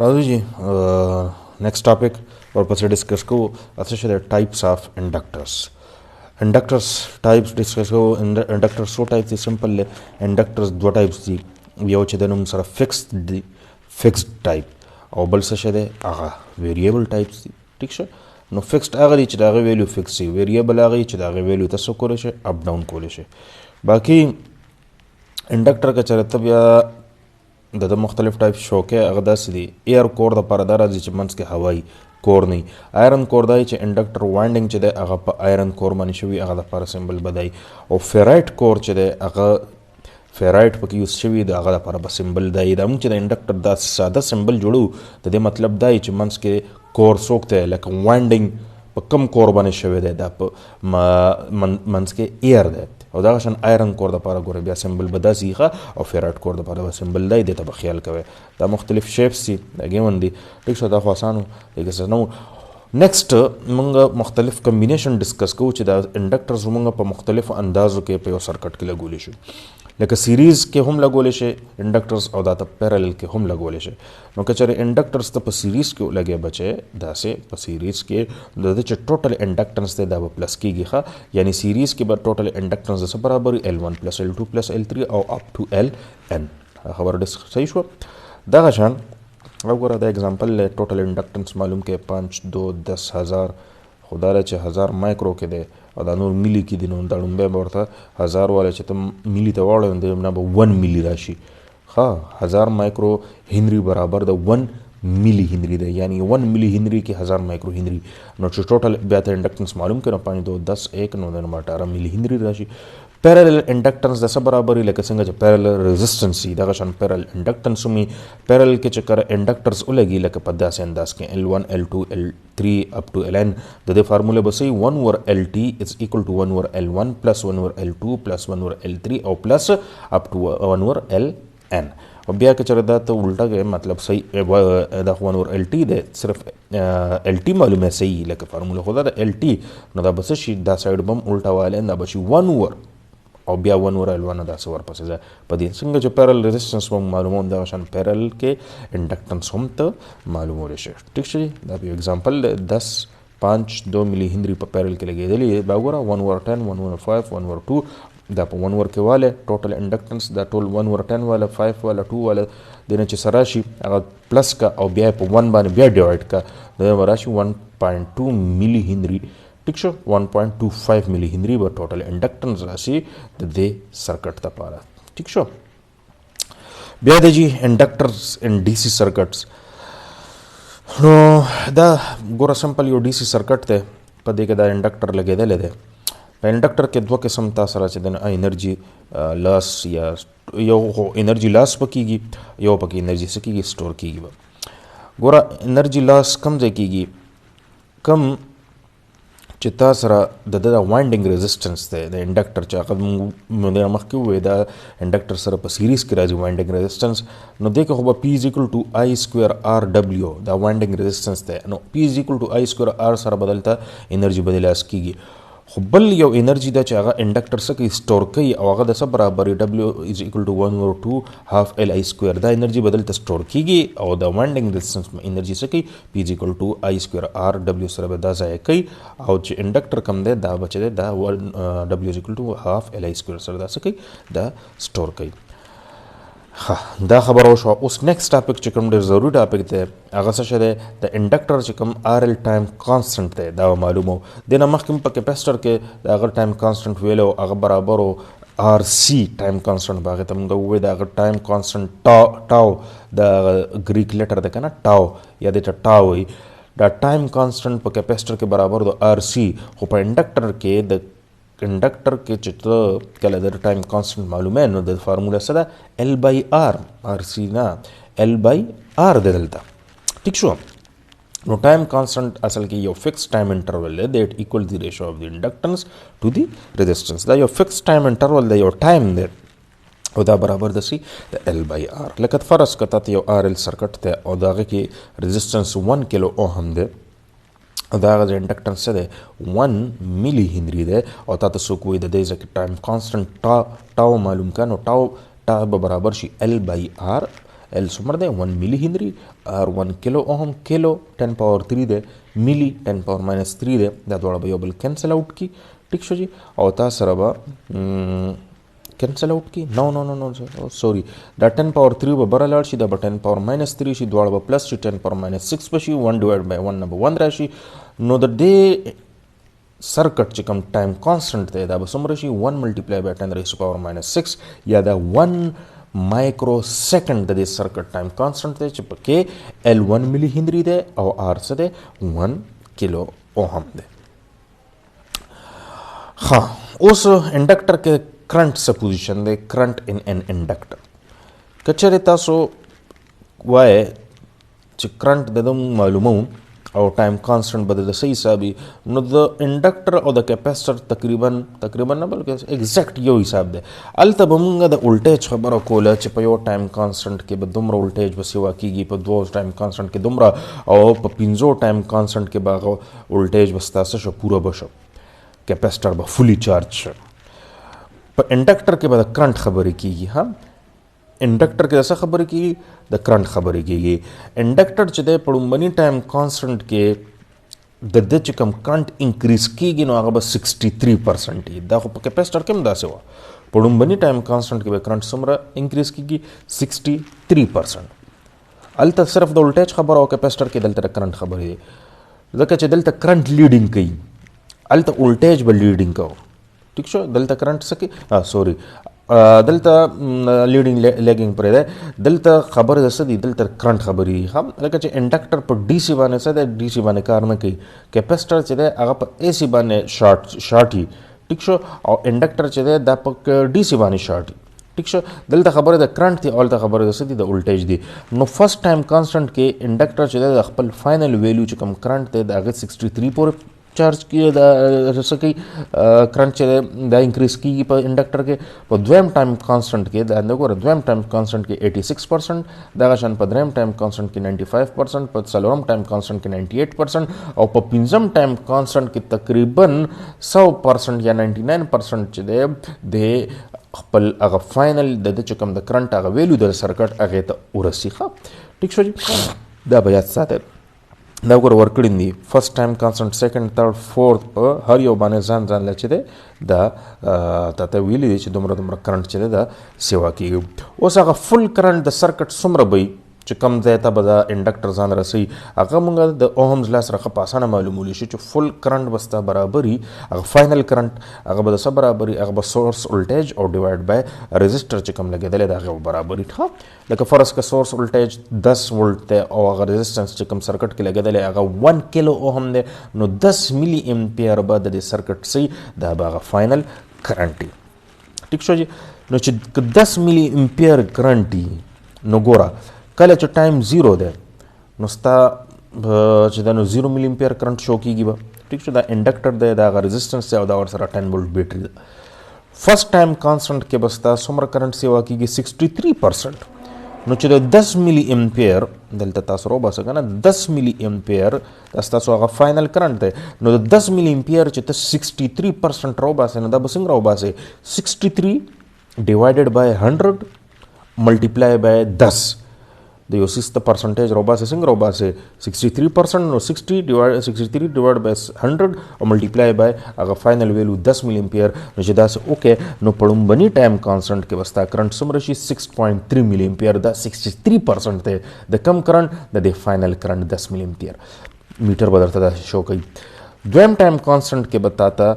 राजू ji next topic और पीछे डिस्कस को अच्छे से types of inductors types discuss को इंडक्टर्स सो टाइप्स सिंपल ले इंडक्टर्स दो टाइप्स दी यो चे देनुम सर फिक्स्ड टाइप और बल से दे आगा वेरिएबल टाइप्स दी ठीक है नो फिक्स्ड आगा दी चदागे वैल्यू फिक्स सी वेरिएबल आगा दी चदागे वैल्यू तसो कोले से अप डाउन कोले से बाकी इंडक्टर का चरतब या د مختلف ټایپ شوکه هغه داسې دي ایر کور د پاره دا راځي چې منځ کې هوایي کور نه آیرن کور دی چې انډکټر وایندنګ چې دی هغه په آیرن کور باندې شوي هغه د پاره سمبل بدای او فیرایټ کور چې دی هغه فیرایټ پکې یوز شوي د هغه د پاره به سمبل دی دا موږ چې د انډکټر دا ساده سمبل جوړو د دې مطلب دی چې منځ کې کور څوک دی لکه وایندنګ په کم کور باندې شوی دی دا په منځ کې ایر دی او دا شان آیرن کور د پاره ګوره بیا سمبل بداسي ښه او فیرایټ کور د پاره سمبل دی د ته به خیال کوي دا مختلف شیپس دي دا ګیون دي ټیک شو دا خو آسانو لکه څنګه نیکسٹ موږ مختلف کمبینیشن ډسکس کوو چې دا انډکټرز موږ په مختلفو اندازو کې په یو سرکټ کې لګولی شو لکه سیریز کې هم لګولی شي انډکټرز او دا ته پیرالل کې هم لګولی شي نو که چېرې انډکټرز ته په سیریز کې لګیا بچی داسې په سیریز کې د ده چې ټوټل انډکټنس دی دا به پلس کېږي ښه یعنی سیریز کې به ټوټل انډکټنس د څه برابر L1 + L2 + L3 او اپ ټو LN خبره صحیح شوه دغه شان وګوره دا اگزامپل ټوټل انډکټنس معلوم کې 5 2 10 هزار خدا له چې 1000 مایکرو کې دی او دا نور ملي کې دي نو دا لومبی به ورته 1000 والا چې ته ملي ته واړوې نه به 1 ملي راشي ښه 1000 مایکرو هنري برابر د 1 ملي هنري دی یعنی 1 ملي هنري کې 1000 مایکرو هنري نو چې ټوټل بیا ته انډکټنس معلوم کړو 5 2 10 1 نو د 18 ملي هنري راشي پیرالل انډکټنس د څه برابر لکه څنګه چې پیرالل ریزسټنس دغه شان پیرالل انډکټنس می پیرالل کې چې کړه انډکټرز ولګي لکه په داسې انداز کې L1 L2 L3 اپ ټو LN د دې فارموله به صحیح 1 ور LT is equal to 1 ور L1 plus 1 ور L2 plus 1 ور L3 او plus up to 1 ور LN او بیا که چېرې دا ته الټه کې مطلب صحیح دا 1 ور LT دی صرف LT معلومه صحیح لکه فارموله خو دا د LT نو دا به څه شي دا سایډ به هم الټه والی دا به شي 1 ور او بیا 1 ور L1 داسې ورپسې ځه په دې څنګه چې پیرل ریزسټنس هم معلوموم دغه شان پیرل کې انډکټنس هم ته معلومولی شي ټیک شي دا یو اگزامپل 10 5 2 ملي هنري په پیرل کې لګېدلي دا وګوره 1 ور 10 1 ور 5 1 ور 2 دا په 1 ور کې واله ټوټل انډکټنس دا ټول 1 ور 10 والا 5 والا 2 والا دنه چې سره شي هغه پلس کا او بیا په 1 باندې بیا ډیوایډ کا دا وراشي 1.2 ملي هنري ټیک شو 1.25 ملي هنري به ټوټل انډکټنس راشي د دې سرکټ لپاره ټیک شو بیا د جی انډکټرز ان ډي سي سرکټس نو دا ګوره سمپل یو ډي سي سرکټ دی په دې کې دا انډکټر لګېدلی دی په انډکټر کې دوه قسم تا سره چې د انرژي لاس یا یو انرژي لاس پکېږي یو پکې انرژي څه کېږي سټور کېږي به ګوره انرژي لاس کم ځای کېږي کم چې تا سره د وایندنګ ریزسټنس دی د انډکټر چې هغه موږ مخکې ووایو دا انډکټر سره په سیریز کې راځي وایندنګ ریزسټنس نو دې کې خو به P = I²R W دا وایندنګ ریزسټنس دی نو P = I²R سره بدلته انرژي بدلاس کېږي خو بل یو انرژي ده چې هغه انډکټر څه کوي سټور کوي او هغه د څه برابر W = 1 ور 2 half LI² دا انرژي بدلته سټور کېږي او د وایندنګ ریزسټنس انرژي څه کوي P = I²R W سره به دا ځای کوي او چې انډکټر کم دی دا بچی دی دا W = half LI² سره دا څه کوي دا سټور کوي دا خبره وشوه اوس نیکسټ ټاپک چې کوم ډېر ضروري ټاپک دی هغه څه شی دی د انډکټر چې کوم RL ټایم کانسټنټ دی دا معلومو دې نه مخکې په کیپیسټر کې د هغه ټایم کانسټنټ ویلو هغه برابر و RC ټایم کانسټنټ به هغې ته موږ ووایو د هغه ټایم کانسټنټ ټاو د ګریک لیټر دی که نه ټاو یا دې ته ټاو وایي دا ټایم کانسټنټ په کیپیسټر کې برابر د RC خو په انډکټر کې د انډکټر کې چې ته کله د ټایم کانسټنټ معلومه نو د فارموله څه ده L/R RC نه L/R دی دلته ټیک شو نو ټایم کانسټنټ اصل کې یو فکس ټایم انټرول دی دیٹ ایکول دی ریشو اف دی انډکټنس ټو دی ریزسټنس دا یو فکس ټایم انټرول دی یو ټایم دی او دا برابر د سی د L/R لکه فرض کته ته یو RL سرکټ ته او داغه کې ریزسټنس 1 کیلو اوهم دی دا غږ انډکټنس څه دی 1 ملي هنري دی او تا ته څوک وایي د دې ټایم کانسټنټ ټاو معلوم کړه نو ټاو به برابر شي L/R L څومره دی 1 ملي هنري or 1 کیلو اوهم کیلو 10 پاور 3 دی ملي 10 پاور ماینس 3 دی دا دواړه به یو بل کینسل آؤٹ کی ټیک شو جی او تاسو سره به کینسل آؤٹ کی نو سوري دا 10 پاور 3 به بره لاړ شي دا به 10 پاور ماینس 3 شي دواړه به پلس شي 10 پاور ماینس 6 بشي 1 ډیوایډ بای 1 نه به 1 راشي نو د دې سرکټ چې کوم ټایم کانسټنټ دی دا به څومره شي 1 ملټیپلای بای 10 ریز پاور ماینس 6 یا دا 1 مایکرو سیکنډ د دې سرکټ ټایم کانسټنټ دی چې پکې L1 ملي هنري دی او R څه دی 1 کیلو اوهم دی. ها اوس انډکټر کې کرنٹ څه پوزیشن دی کرنٹ ان ان انډکټر کچره تاسو وای چې کرنٹ د معلومو او ټایم کانسټنټ به د صحیح حسابي نو د انډکټر او د کیپاسټر تقریبا نه بلکې ایگزیکټ یو حساب دی الته به موږ د ولټیج خبره کوله چې په یو ټایم کانسټنټ کې به دومره ولټیج به سیوا کیږي په دوه ټایم کانسټنټ کې دومره او په پنځو ټایم کانسټنټ کې به ولټیج به ستاسو شو پوره بشو کیپاسټر به فولي چارج شو په انډکټر کې به د کرنٹ خبرې کیږي ها انډکټر کې څه خبرې کیږي د کرنٹ خبرې کیږي انډکټر چې د پړومبني ټایم کانسټنټ کې د چې کوم کرنٹ انکریز کیږي نو هغه به 63% دا خو په کیپاسټر کې هم داسې و پړومبني ټایم کانسټنټ کې به کرنٹ څومره انکریز کیږي 63% الته صرف د ولټیج خبره او کیپاسټر کې دلته کرنٹ خبرې دی ځکه چې دلته کرنٹ لیډینګ کوي الته ولټیج به لیډینګ کوي ٹھیک شو دلته کرنٹ سکی سوري دلته لیډینګ لیګینګ پرې ده دلته خبره ده څه دي دلته کرنٹ خبرې دي هم لکه چې انډکټر په ډي سي باندې څه ده ډي سي باندې کار نه کوي کیپاسټر چې ده هغه په اي سي باندې شارټي ټیک شو او انډکټر چې ده دا په ډي سي باندې شارټي ټیک شو دلته خبره ده کرنٹ دی او دلته خبره ده څه دي د ولټیج دی نو فرست ټایم کانسټنټ کې انډکټر چې ده خپل فائنل ویلیو چې کوم کرنٹ دی دا 63 پورې چارج کیږي دا څه کوي کرنٹ چې دا انکریز کیږي په انډکټر کې په دویم ټایم کانسټنټ کې دا وګوره دویم ټایم کانسټنټ کې 86% دغه شان په دریم ټایم کانسټنټ کې 95% په څلورم ټایم کانسټنټ کې 98% او په پنځم ټایم کانسټنټ کې تقریبا 100% یا 99% چې د خپل هغه فائنل د چې کوم د کرنٹ هغه ویلیو د سرکټ هغه ته ورسیخه ټیک شو دا بیا ساته دا وګوره ورکړین دي فرست ټایم کانسټنټ سیکنډ تھرد فورث په هر یو باندې ځان لچې ده دا ته ویلي چې دومره کرنٹ چې ده سیوا کیږي اوس هغه فل کرنٹ د سرکټ څومره وي چې کم ځای ته به دا انډکټر ځان رسي هغه موږ د اوهمز لا سره په اسانه معلومولی شي چې فل کرنٹ بستا برابري هغه فائنل کرنٹ هغه به د سره برابري هغه به سورس ولټیج او ډیوایډ بای ريزिस्टर چې کم لګیدل دا هغه برابري ښه لکه فرض کا سورس ولټیج 10 ولټ ته او هغه ريزिस्टेंस چې کم سرکټ کې لګیدل هغه 1 کیلو اوهم دی نو 10 ملي امپیر به د سرکټ سي دا به فائنل کرنٹ ټیک شو جی نو چې 10 ملي امپیر کرنٹ نو ګورا کله چې ټایم زیرو ده نو ستا چې دا نو 0 ملي امپیر کرنٹ شو کیږي به ټیک شو دا انډکټر ده دا ريزिस्टेंस او دا ور سره 10 وولټ بیټری ده فرست ټایم کانسټنټ کې بستا څومره کرنٹ سیوا کیږي 63% نو چې د 10 ملي امپیر دلته تاسو رو باسه کنه 10 ملي امپیر تاسو هغه فائنل کرنٹ ده نو د 10 ملي امپیر چې ته 63% رو باسه نو دا به څنګه رو باسه 63 ډیوایډډ بای 100 ملټیپلای بای 10 د یو سیسته پرسنټیج روباسه څنګه روباسه 63% نو 63 ډیوایډ بای 100 او ملټیپلای بای هغه فائنل ویلیو 10 ملي امپیر نو چې دا اوکې نو پړومبني ټایم کانسټنټ کې وستا کرنٹ څومره شي 6.3 ملي امپیر دا 63% ته د کم کرنٹ د فائنل کرنٹ 10 ملي امپیر میټر بدرته دا شو کوي دویم ټایم کانسټنټ کې بتاتا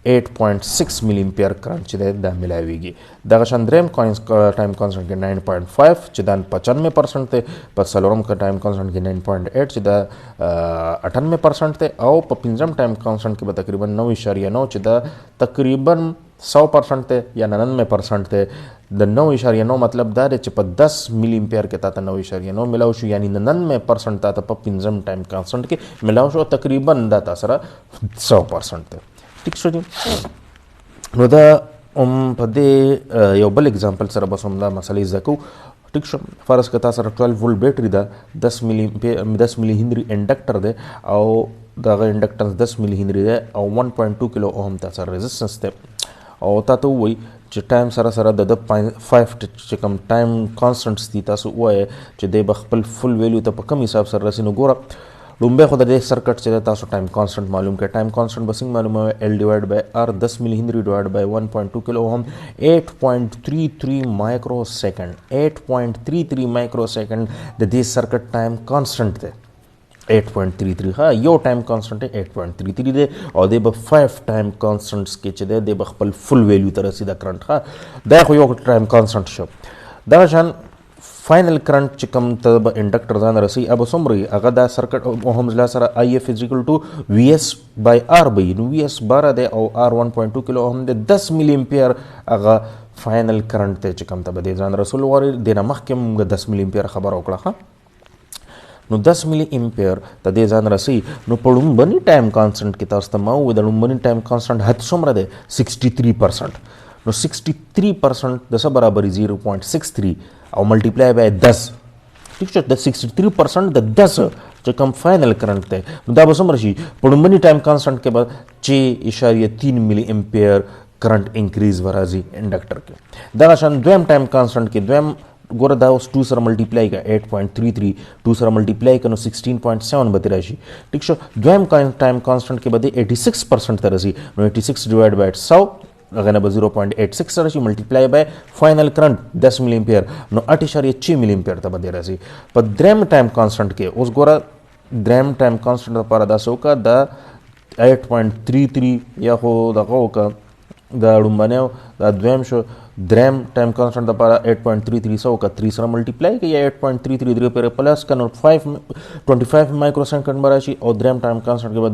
8.6 ملي امپیر کرنٹ چې دا ملاويږي دغه شان دریم ټایم کانسټنټ کې 9.5 چې دا 95% ته په څلورم ټایم کانسټنټ کې 9.8 چې دا 98% ته او په پنځم ټایم کانسټنټ کې به تقریبا 9.9 چې دا تقریبا 100% ته یا 99% ته د 9.9 مطلب دا دی چې په 10 ملي امپیر کې تاسو 9.9 ملاو شو یعنی 99% تاسو په پنځم ټایم کانسټنټ کې ملاو شو تقریبا دا تاسو سره 100% ته ټیک شو نو دا په دې یو بل اگزامپل سره بس هم دا مسلې زکو ټیک شو فرض کړه سره 12 وولټ بیټری دا 10 ملي هنري انډکټر ده او دا انډکټنس 10 ملي هنري ده او 1.2 کیلو اوم تاسو ريزिस्टेंस ده او تاسو وای چې ټایم سره سره د 5 چې کوم ټایم کانسټنټس دي تاسو وایي چې د خپل فل ویلیو ته په کم حساب سره رسي. نو ګوره لومبه خو د دې سرکټ چې تاسو ټایم کانسټنټ معلوم کړئ. ټایم کانسټنټ بسنګ معلومه L ډیوایډ بای R 10 ملي هنری ډیوایډ بای 1.2 کیلو اوم 8.33 مایکرو سیکنډ 8.33 مایکرو سیکنډ د دې سرکټ ټایم کانسټنټ دی 8.33. ها یو ټایم کانسټنټ 8.33 دی او د 5 ټایم کانسټنټس کې چې د خپل فل ویلیو ته رسیدا کرنٹ. ها دا خو یو ټایم کانسټنټ شو. دا شان فائنل کرنٹ چې کوم ته به انډکټر ځان رسي اب سمري هغه دا سرکټ اوهمز لا سره IF = VS by R به نو VS 12 دی او R 1.2 کیلو اوم دی 10 ملي امپیر هغه فائنل کرنٹ ته چې کوم ته به ځان رسول غواړي د مخکې موږ 10 ملي امپیر خبر وکړه. نو 10 ملي امپیر ته د ځان رسي. نو په لومبني ټایم کانسټنټ کې تاسو ته مو د لومبني ټایم کانسټنټ حد څومره دی 63%. نو 63% د څه برابر 0.63 او ملټیپلای بای 10. ٹھیک شو د 63% د 10 چې کوم فائنل کرنٹ دی نو دا به څومره شي په لومبني ټایم کانسټنټ کې به 6.3 ملي امپیر کرنٹ انکریز ورازي انډکټر کې. دا شان دویم ټایم کانسټنټ کې دویم ګوره دا اوس 2 سره ملټیپلای کا 8.33 2 سره ملټیپلای کنو 16.7 به راشي. ٹھیک شو دویم ټایم کانسټنټ کې به 86% ته رسي. نو 86 ډیوایډ بای 100 هغه نه به 0.86 سره شي ملټیپلای بای فائنل کرنٹ 10 ملي امپیر نو 8.6 ملي امپیر ته به راسي. په دریم ټایم کانسټنټ کې اوس ګوره دریم ټایم کانسټنټ لپاره دا سوکا د 8.33 یا خو دغه وکا دا لومبنه دا دویم شو. دریم ټایم کانسټنټ لپاره 8.33 سو کا 3 سره ملټیپلای کې یا 8.33 3 پر پلس کنو 25 مایکرو سیکنډ براشي او دریم ټایم کانسټنټ کې به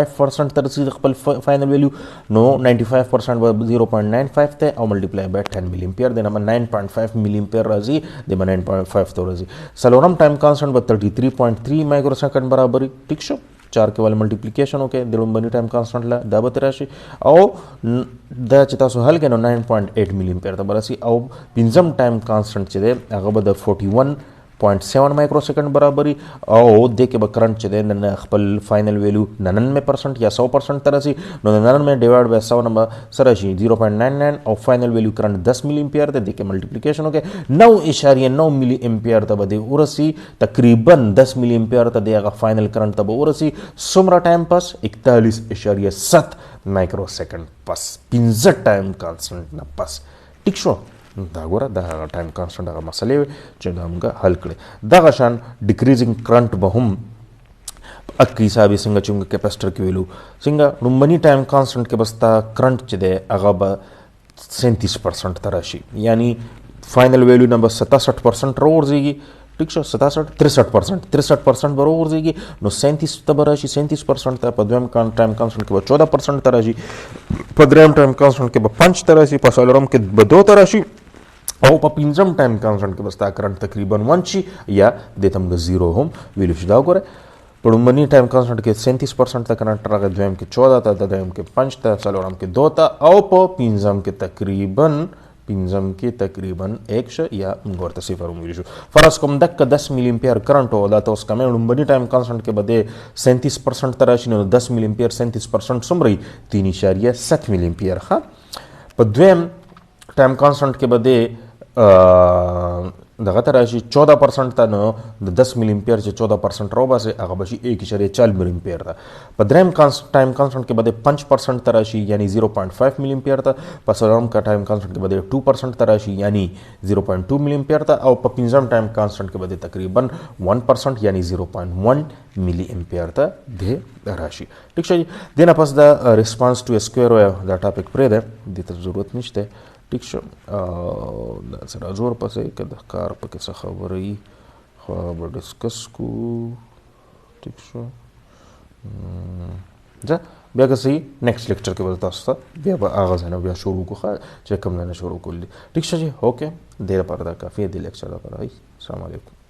95% تر رسیدي خپل فائنل ویلیو. نو 95% به 0.95 ته او ملټیپلای بای 10 ملي امپیر د 9.5 ملي امپیر راځي د 9.5 ته راځي. سلورم ټایم کانسټنټ به 33.3 مایکرو سیکنډ برابري. ټیک شو 4 کې ول ملټیپلیکیشن وکړي د لومبني ټایم کانسټنټ لا دا به راشي او دا چې تاسو حل کړئ نو 9.8 ملي امپیر ته برسي. او پنځم ټایم کانسټنټ چې دی هغه به د 41.7 مایکرو سیکنډ برابري او د کې به کرنٹ چې دی نن خپل فائنل ویلیو 99% یا 100% ته رسي. نو 99 ډیوایډ بای 100 نمبر سره شي 0.99 او فائنل ویلیو کرنٹ 10 ملي امپیر ده د کې ملټیپلیکیشن وکړي 9.9 ملي امپیر ته به ورسي. تقریبا 10 ملي امپیر ته دغه فائنل کرنٹ ته به ورسي. څومره ټایم پس 41.7 مایکرو سیکنډ پس 15 ټایم کانسټنټ نه پس. ټیک شو دا ګوره دا ټایم کانسټنټ هغه مسلې چې دا موږ حل کړې. دغه شان ډیکریزینګ کرنٹ به هم اک حساب څنګه چې موږ کیپاسټر کې ویلو څنګه لومبني ټایم کانسټنټ کې بستا کرنٹ چې دی هغه به 37% ته راشي یعنی فائنل ویلیو نمبر 67% راورځيږي. ٹھیک شو 63% به راورځيږي. نو 37 ته به راشي 37% ته په دویم ټایم کانسټنټ کې به 14% ته راشي. په دریم ټایم کانسټنټ کې به 5 ته راشي. په څلورم کې به 2 ته راشي او په پنځم ټایم کانسټنټ کې به ستا کرنٹ تقریبا 1 شي یا د تم 0 هم ویلو شي. دا وګوره په لومبني ټایم کانسټنټ کې 37% ته کرنٹ راغی. دویم کې 14 ته دریم کې 5 ته څلورم کې 2 ته او په پنځم کې تقریبا 1 شو یا موږ ورته 0 ویل شو. فرض کوم دک 10 ملي امپیر کرنٹ او دا تاسو کوم لومبني ټایم کانسټنټ کې بده 37% ته راشي. نو 10 ملي امپیر 37% څومره 3.7 ملي امپیر. ها په دویم ټایم کانسټنټ کې بده دغه ته راشي 14% ته. نو د 10 ملي امپیر چې 14% راو باسي هغه بشي 1.4 ملي امپیر ده. په دریم ټایم کانسټنټ کې بده 5% ته راشي یعنی 0.5 ملي امپیر ته. په څلورم کا ټایم کانسټنټ کې بده 2% ته راشي یعنی 0.2 ملي امپیر ته. او په پنځم ټایم کانسټنټ کې بده تقریبا 1% یعنی 0.1 ملي امپیر ته د راشي. ٹھیک شي دنه پس دا ریسپانس ټو اسکوير دا ټاپک پرې ده د ته ضرورت نشته. ٹھیک شو دا سره زور پسې که د کار پکې څه خبره وي خو به ډسکس کو. ٹھیک شو ځه بیا که صحیح نیکسٹ لیکچر کې به تاسو ته بیا به هغه ځای نه بیا شروع کوو چې کوم ځای نه شروع کولي. ٹھیک شو جی اوکې دې لپاره دا کافي دی لیکچر لپاره. السلام علیکم.